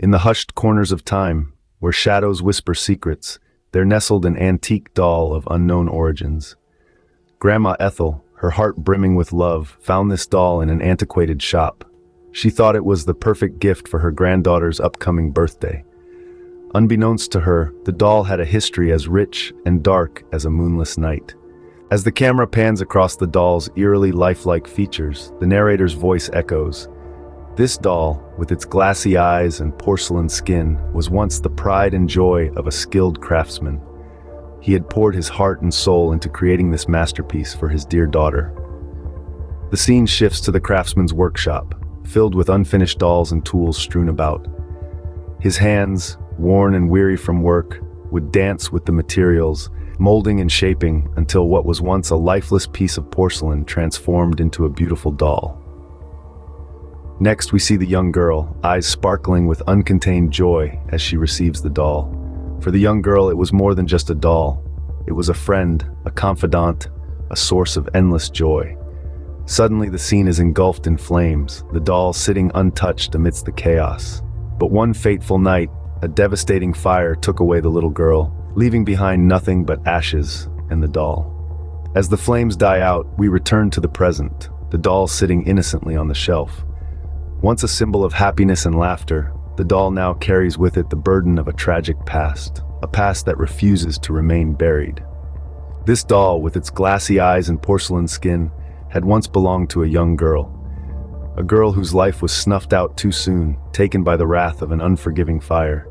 In the hushed corners of time, where shadows whisper secrets, there nestled an antique doll of unknown origins. Grandma Ethel, her heart brimming with love, found this doll in an antiquated shop. She thought it was the perfect gift for her granddaughter's upcoming birthday. Unbeknownst to her, the doll had a history as rich and dark as a moonless night. As the camera pans across the doll's eerily lifelike features, the narrator's voice echoes. This doll, with its glassy eyes and porcelain skin, was once the pride and joy of a skilled craftsman. He had poured his heart and soul into creating this masterpiece for his dear daughter. The scene shifts to the craftsman's workshop, filled with unfinished dolls and tools strewn about. His hands, worn and weary from work, would dance with the materials, molding and shaping until what was once a lifeless piece of porcelain transformed into a beautiful doll. Next, we see the young girl, eyes sparkling with uncontained joy as she receives the doll. For the young girl, it was more than just a doll. It was a friend, a confidant, a source of endless joy. Suddenly, the scene is engulfed in flames, the doll sitting untouched amidst the chaos. But one fateful night, a devastating fire took away the little girl, leaving behind nothing but ashes and the doll. As the flames die out, we return to the present, the doll sitting innocently on the shelf. Once a symbol of happiness and laughter, the doll now carries with it the burden of a tragic past, a past that refuses to remain buried. This doll, with its glassy eyes and porcelain skin, had once belonged to a young girl. A girl whose life was snuffed out too soon, taken by the wrath of an unforgiving fire.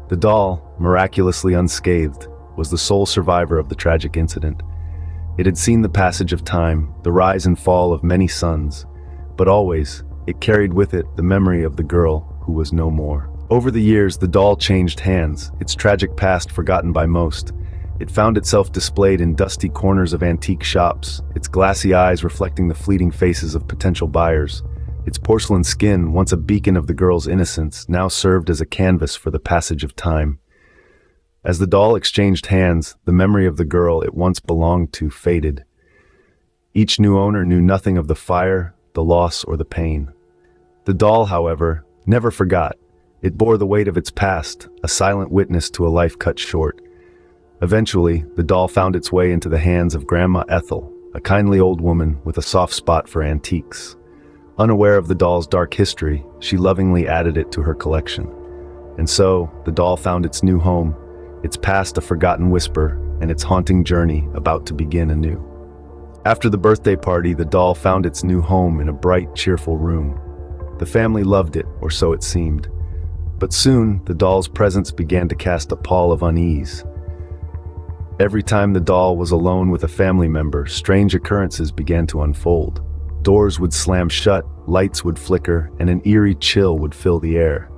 The doll, miraculously unscathed, was the sole survivor of the tragic incident. It had seen the passage of time, the rise and fall of many suns, but always, it carried with it the memory of the girl who was no more. Over the years, the doll changed hands, its tragic past forgotten by most. It found itself displayed in dusty corners of antique shops, its glassy eyes reflecting the fleeting faces of potential buyers. Its porcelain skin, once a beacon of the girl's innocence, now served as a canvas for the passage of time. As the doll exchanged hands, the memory of the girl it once belonged to faded. Each new owner knew nothing of the fire, the loss, or the pain. The doll, however, never forgot. It bore the weight of its past, a silent witness to a life cut short. Eventually, the doll found its way into the hands of Grandma Ethel, a kindly old woman with a soft spot for antiques. Unaware of the doll's dark history, she lovingly added it to her collection. And so, the doll found its new home, its past a forgotten whisper, and its haunting journey about to begin anew. After the birthday party, the doll found its new home in a bright, cheerful room. The family loved it, or so it seemed. But soon, the doll's presence began to cast a pall of unease. Every time the doll was alone with a family member, strange occurrences began to unfold. Doors would slam shut, lights would flicker, and an eerie chill would fill the air.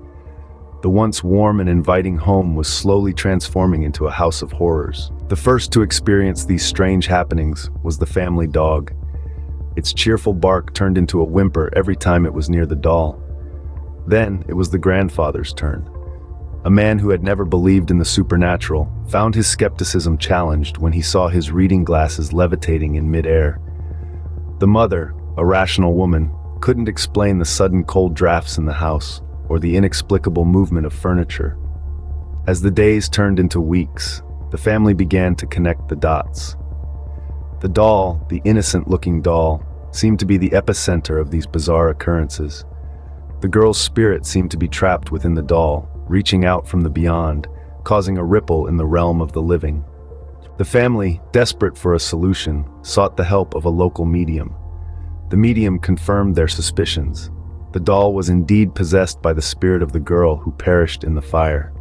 The once warm and inviting home was slowly transforming into a house of horrors. The first to experience these strange happenings was the family dog. Its cheerful bark turned into a whimper every time it was near the doll. Then it was the grandfather's turn. A man who had never believed in the supernatural found his skepticism challenged when he saw his reading glasses levitating in midair. The mother, a rational woman, couldn't explain the sudden cold drafts in the house or the inexplicable movement of furniture. As the days turned into weeks, the family began to connect the dots. The doll, the innocent-looking doll, seemed to be the epicenter of these bizarre occurrences. The girl's spirit seemed to be trapped within the doll, reaching out from the beyond, causing a ripple in the realm of the living. The family, desperate for a solution, sought the help of a local medium. The medium confirmed their suspicions. The doll was indeed possessed by the spirit of the girl who perished in the fire.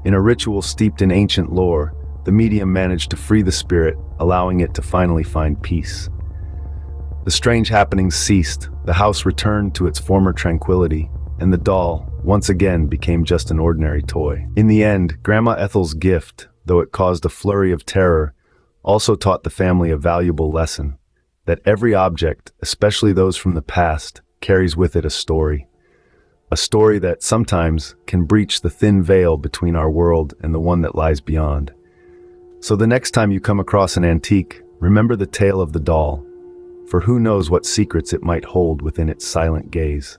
In a ritual steeped in ancient lore, the medium managed to free the spirit, allowing it to finally find peace. The strange happenings ceased, the house returned to its former tranquility, and the doll, once again, became just an ordinary toy. In the end, Grandma Ethel's gift, though it caused a flurry of terror, also taught the family a valuable lesson, that every object, especially those from the past, carries with it a story that sometimes can breach the thin veil between our world and the one that lies beyond. So the next time you come across an antique, remember the tale of the doll, for who knows what secrets it might hold within its silent gaze.